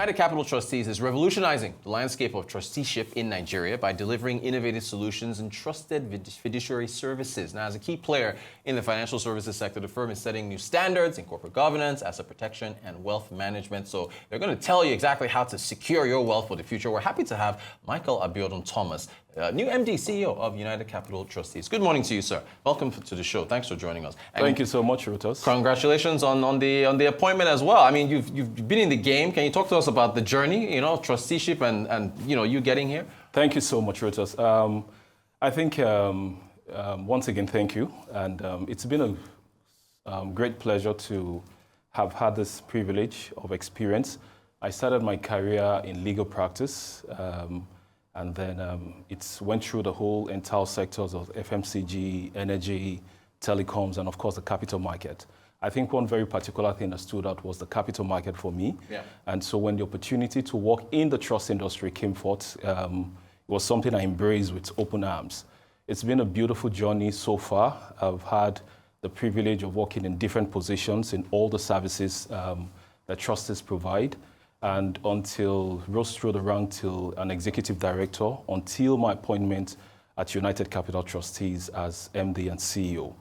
United Capital Trustees is revolutionizing the landscape of trusteeship in Nigeria by delivering innovative solutions and trusted fiduciary services. Now, as a key player in the financial services sector, the firm is setting new standards in corporate governance, asset protection, and wealth management. So they're going to tell you exactly how to secure your wealth for the future. We're happy to have Michael Abiodun Thomas, new MD, CEO of United Capital Trustees. Good morning to you, sir. Welcome to the show. Thanks for joining us. And thank you so much, Reuters. Congratulations on the appointment as well. I mean, you've been in the game. Can you talk to us about the journey, trusteeship and you getting here? Thank you so much, Reuters. I think once again, thank you, and it's been a great pleasure to have had this privilege of experience. I started my career in legal practice. And then it went through the whole entire sectors of FMCG, energy, telecoms, and of course the capital market. I think one very particular thing that stood out was the capital market for me. Yeah. And so when the opportunity to work in the trust industry came forth, it was something I embraced with open arms. It's been a beautiful journey so far. I've had the privilege of working in different positions in all the services that trustees provide. And rose through the rank till an executive director until my appointment at United Capital Trustees as MD and CEO.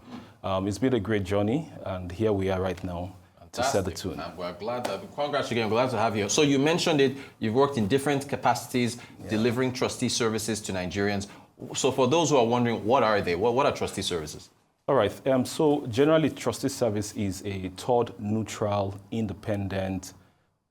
It's been a great journey, and here we are right now. Fantastic. To set the tune. We're glad congrats again, glad to have you. So you mentioned it, you've worked in different capacities, delivering trustee services to Nigerians. So for those who are wondering, what are they? What are trustee services? All right, so generally trustee service is a third neutral, independent,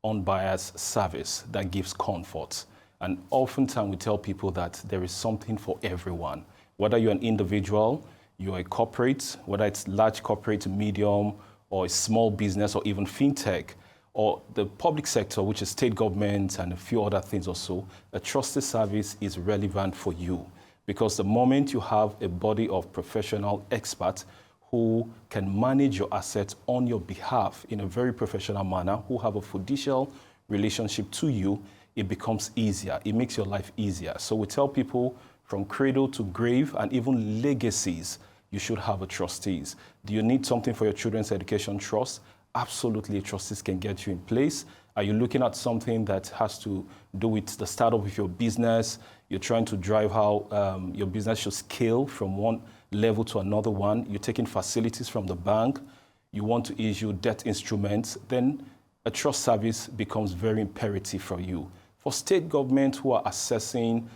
unbiased service that gives comfort. And oftentimes we tell people that there is something for everyone. Whether you're an individual, you're a corporate, whether it's large corporate, medium, or a small business, or even fintech, or the public sector, which is state government and a few other things also, a trusted service is relevant for you. Because the moment you have a body of professional experts who can manage your assets on your behalf in a very professional manner, who have a fiducial relationship to you, it becomes easier. It makes your life easier. So we tell people from cradle to grave and even legacies, you should have a trustees. Do you need something for your children's education trust? Absolutely, trustees can get you in place. Are you looking at something that has to do with the startup of your business? You're trying to drive how your business should scale from one level to another one. You're taking facilities from the bank. You want to issue debt instruments. Then a trust service becomes very imperative for you. For state government who are assessing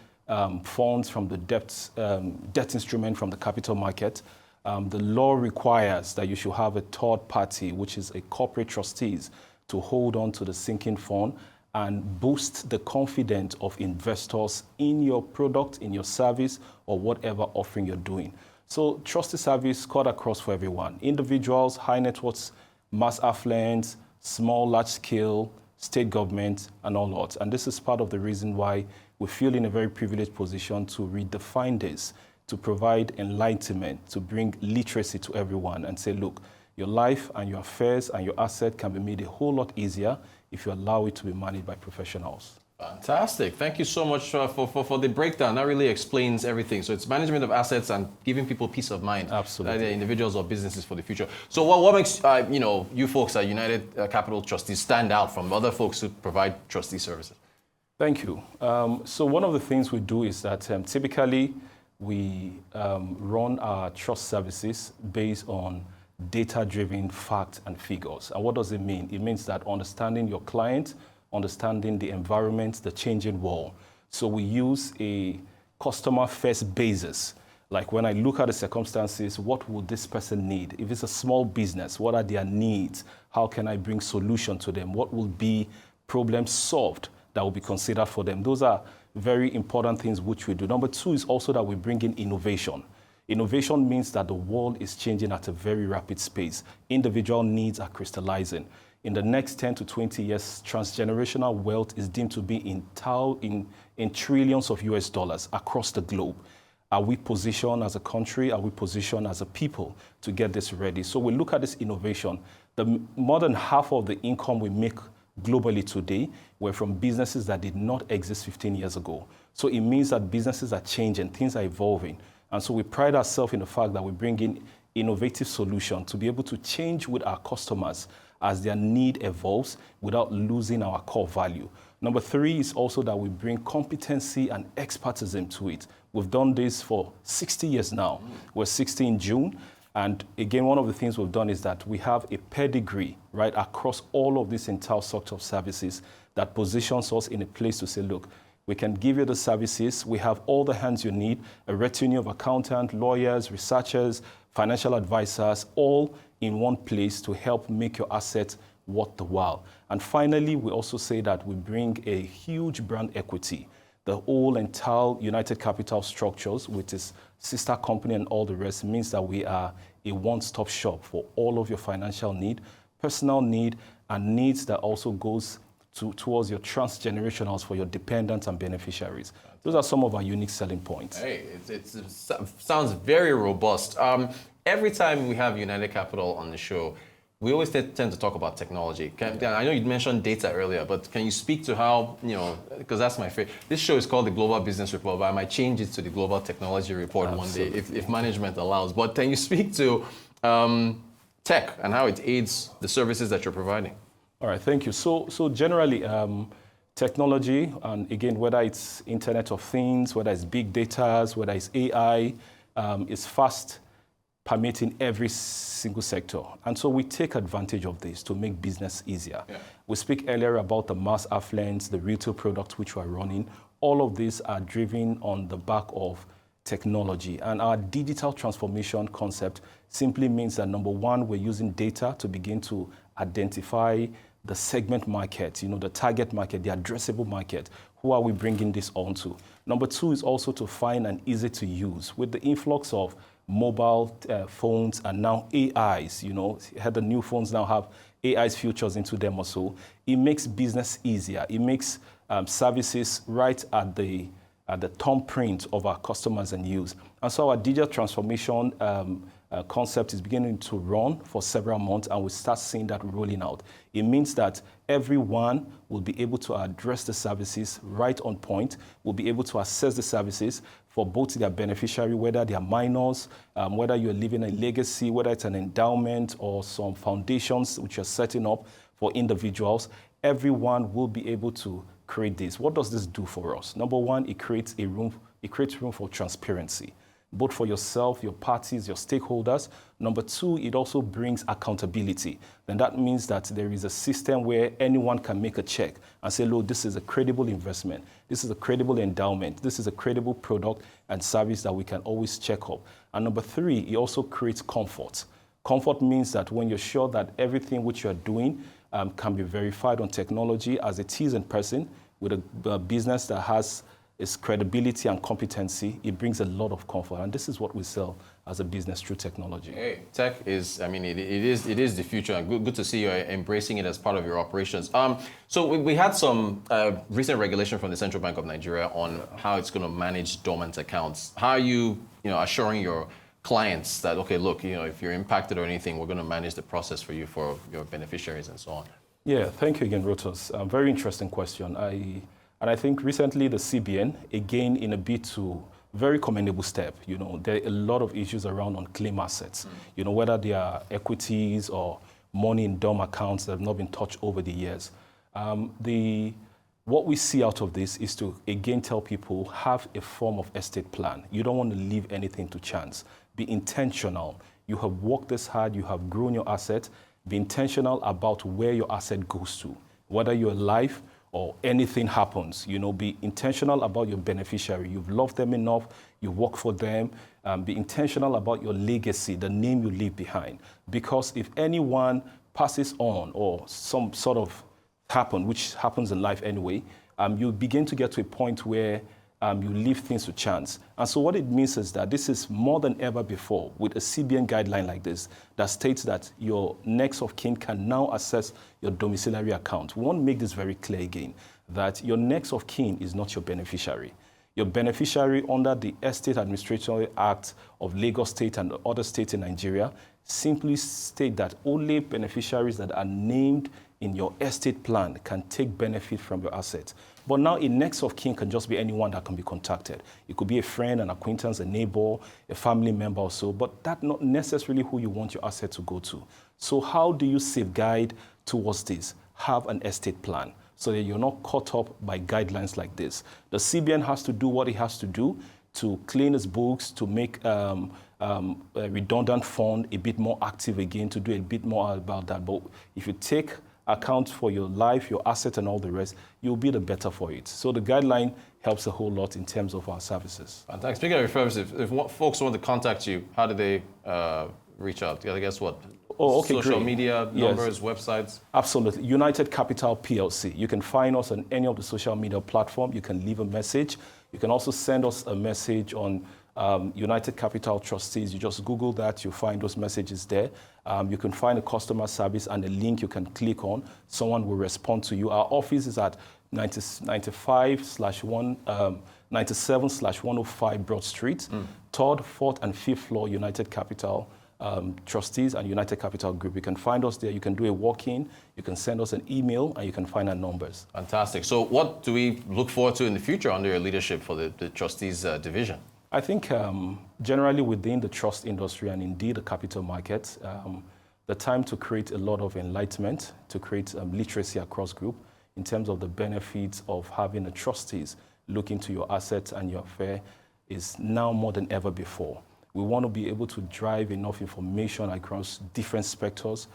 funds from the debt instrument from the capital market, the law requires that you should have a third party, which is a corporate trustees, to hold on to the sinking fund and boost the confidence of investors in your product, in your service, or whatever offering you're doing. So trustee service cut across for everyone. Individuals, high net worth, mass affluent, small, large scale, state government, and all lots. And this is part of the reason why we feel in a very privileged position to redefine this, to provide enlightenment, to bring literacy to everyone and say, look, your life and your affairs and your asset can be made a whole lot easier if you allow it to be managed by professionals. Fantastic. Thank you so much for the breakdown. That really explains everything. So it's management of assets and giving people peace of mind. Absolutely. They're individuals or businesses for the future. So what makes you folks at United Capital Trustees stand out from other folks who provide trustee services? Thank you. So one of the things we do is that typically we run our trust services based on data-driven facts and figures. And what does it mean? It means that understanding your client, understanding the environment, the changing world. So we use a customer-first basis. Like when I look at the circumstances, what would this person need? If it's a small business, what are their needs? How can I bring solution to them? What will be problems solved that will be considered for them? Those are very important things which we do. Number two is also that we bring in innovation. Innovation means that the world is changing at a very rapid pace. Individual needs are crystallizing. In the next 10 to 20 years, transgenerational wealth is deemed to be in trillions of US dollars across the globe. Are we positioned as a country? Are we positioned as a people to get this ready? So we look at this innovation. More than half of the income we make globally today were from businesses that did not exist 15 years ago. So it means that businesses are changing, things are evolving. And so we pride ourselves in the fact that we bring in innovative solutions to be able to change with our customers as their need evolves without losing our core value. Number three is also that we bring competency and expertism to it. We've done this for 60 years now. We're 60 in June. And again, one of the things we've done is that we have a pedigree, right, across all of these entire sorts of services that positions us in a place to say, look, we can give you the services. We have all the hands you need, a retinue of accountants, lawyers, researchers, financial advisors, all in one place to help make your assets worth the while. And finally, we also say that we bring a huge brand equity. The whole entire United Capital Structures, with its sister company and all the rest, means that we are a one-stop shop for all of your financial need, personal need, and needs that also goes towards your transgenerationals for your dependents and beneficiaries. Those are some of our unique selling points. Hey, it sounds very robust. Every time we have United Capital on the show, we always tend to talk about technology. I know you mentioned data earlier, but can you speak to how, because that's my favorite. This show is called the Global Business Report, but I might change it to the Global Technology Report Absolutely. One day if management allows. But can you speak to tech and how it aids the services that you're providing? All right, thank you. So generally, technology, and again, whether it's Internet of Things, whether it's big data, whether it's AI, is fast permeating every single sector. And so we take advantage of this to make business easier. Yeah. We speak earlier about the mass affluence, the retail products which we're running. All of these are driven on the back of technology. And our digital transformation concept simply means that, number one, we're using data to begin to identify the segment market, the target market, the addressable market. Who are we bringing this onto? Number two is also to find an easy to use. With the influx of mobile phones and now AIs, the new phones now have AI's features into them also. It makes business easier. It makes services right at the thumbprint of our customers and use. And so our digital transformation concept is beginning to run for several months, and we start seeing that rolling out. It means that everyone will be able to address the services right on point, will be able to assess the services for both their beneficiary, whether they are minors, whether you're leaving a legacy, whether it's an endowment or some foundations which are setting up for individuals. Everyone will be able to create this. What does this do for us? Number one, it creates room for transparency, both for yourself, your parties, your stakeholders. Number two, it also brings accountability. Then that means that there is a system where anyone can make a check and say, look, this is a credible investment. This is a credible endowment. This is a credible product and service that we can always check up. And number three, it also creates comfort. Comfort means that when you're sure that everything which you're doing can be verified on technology as it is in person, with a business that has its credibility and competency, it brings a lot of comfort. And this is what we sell as a business through technology. Hey, tech is, it is the future. And good to see you embracing it as part of your operations. So we had some recent regulation from the Central Bank of Nigeria on how it's going to manage dormant accounts. How are you, assuring your clients that, okay, look, if you're impacted or anything, we're going to manage the process for you, for your beneficiaries and so on? Yeah, thank you again, Rotos. Very interesting question. And I think recently the CBN, again, in a bit to very commendable step, there are a lot of issues around unclaimed assets, whether they are equities or money in dorm accounts that have not been touched over the years. What we see out of this is to, again, tell people, have a form of estate plan. You don't want to leave anything to chance. Be intentional. You have worked this hard. You have grown your asset. Be intentional about where your asset goes to, whether you're alive or anything happens. Be intentional about your beneficiary. You've loved them enough. You work for them. Be intentional about your legacy, the name you leave behind. Because if anyone passes on or some sort of happen, which happens in life anyway, you begin to get to a point where you leave things to chance. And so what it means is that this is more than ever before with a CBN guideline like this that states that your next of kin can now access your domiciliary account. We want to make this very clear again, that your next of kin is not your beneficiary. Your beneficiary under the Estate Administration Act of Lagos State and other states in Nigeria simply state that only beneficiaries that are named in your estate plan can take benefit from your assets. But now a next of kin can just be anyone that can be contacted. It could be a friend, an acquaintance, a neighbor, a family member or so, but that's not necessarily who you want your asset to go to. So how do you safeguard towards this? Have an estate plan. so that you're not caught up by guidelines like this. The CBN has to do what it has to do to clean its books, to make a redundant fund a bit more active again, to do a bit more about that. But if you take account for your life, your asset, and all the rest, you'll be the better for it. So the guideline helps a whole lot in terms of our services. Fantastic. Speaking of services, if folks want to contact you, how do they reach out? I guess what? Oh, okay, Social great. media, numbers, websites? Absolutely. United Capital PLC. You can find us on any of the social media platforms. You can leave a message. You can also send us a message on United Capital Trustees. You just Google that, you'll find those messages there. You can find a customer service and a link you can click on. Someone will respond to you. Our office is at 97/105 Broad Street, 3rd, 4th, and 5th floor, United Capital Trustees and United Capital Group. You can find us there. You can do a walk-in. You can send us an email, and you can find our numbers. Fantastic. So what do we look forward to in the future under your leadership for the Trustees division? I think generally within the trust industry and indeed the capital market, the time to create a lot of enlightenment, to create literacy across group in terms of the benefits of having a trustees look into your assets and your affair is now more than ever before. We want to be able to drive enough information across different specters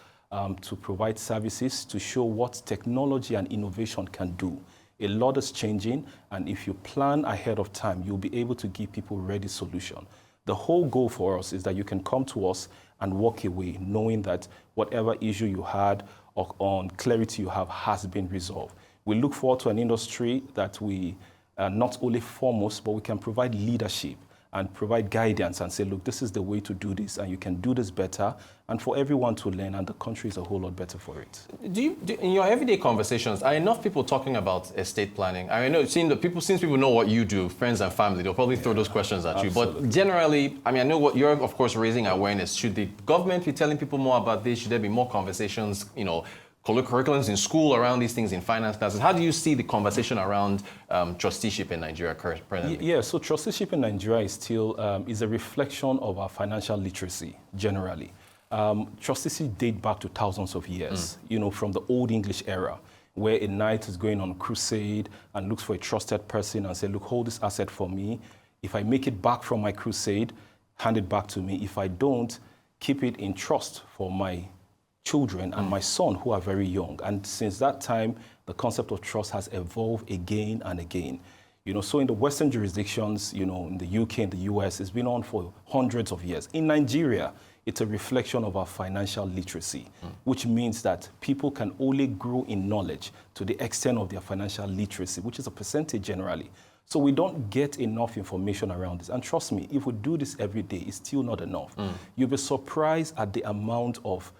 to provide services to show what technology and innovation can do. A lot is changing, and if you plan ahead of time, you'll be able to give people ready solution. The whole goal for us is that you can come to us and walk away knowing that whatever issue you had or on clarity you have has been resolved. We look forward to an industry that we not only foremost, but we can provide leadership and provide guidance and say, look, this is the way to do this, and you can do this better, and for everyone to learn, and the country is a whole lot better for it. In your everyday conversations, are enough people talking about estate planning? I know, since people know what you do, friends and family, they'll probably throw those questions at Absolutely. you. But generally, I know what you're, of course, raising awareness. Should the government be telling people more about this? Should there be more conversations, curriculums in school around these things in finance classes? How do you see the conversation around trusteeship in Nigeria presently? Yeah, so trusteeship in Nigeria is still is a reflection of our financial literacy generally. Trusteeship date back to thousands of years, from the Old English era, where a knight is going on a crusade and looks for a trusted person and say, look, hold this asset for me. If I make it back from my crusade, hand it back to me. If I don't, keep it in trust for my children and my son who are very young. And since that time, the concept of trust has evolved again and again. So in the Western jurisdictions, in the UK and the US, it's been on for hundreds of years. In Nigeria, it's a reflection of our financial literacy, which means that people can only grow in knowledge to the extent of their financial literacy, which is a percentage generally. So we don't get enough information around this. And trust me, if we do this every day, it's still not enough. You'll be surprised at the amount of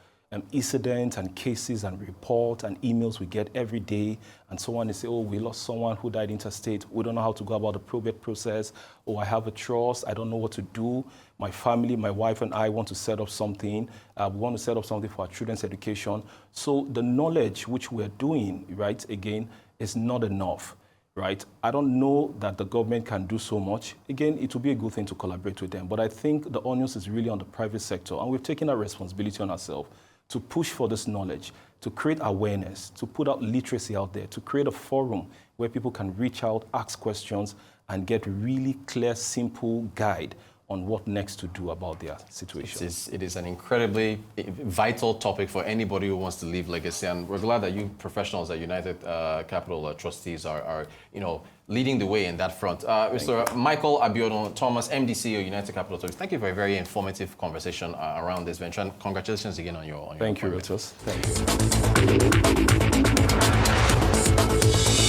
incidents and cases and reports and emails we get every day, and someone is saying, oh, we lost someone who died interstate. We don't know how to go about the probate process. Oh, I have a trust. I don't know what to do. My family, my wife and I want to set up something. We want to set up something for our children's education. So the knowledge which we're doing, right, again, is not enough. Right? I don't know that the government can do so much. Again, it would be a good thing to collaborate with them. But I think the onus is really on the private sector, and we've taken our responsibility on ourselves to push for this knowledge, to create awareness, to put out literacy out there, to create a forum where people can reach out, ask questions, and get really clear, simple guide on what next to do about their situation. It is an incredibly vital topic for anybody who wants to leave legacy, and we're glad that you professionals at United Capital Trustees are leading the way in that front. Mr. Michael Abiodun Thomas, MD CEO, United Capital Trustees, thank you for a very informative conversation around this venture, and congratulations again on your Thank you, Reuters. Thank you.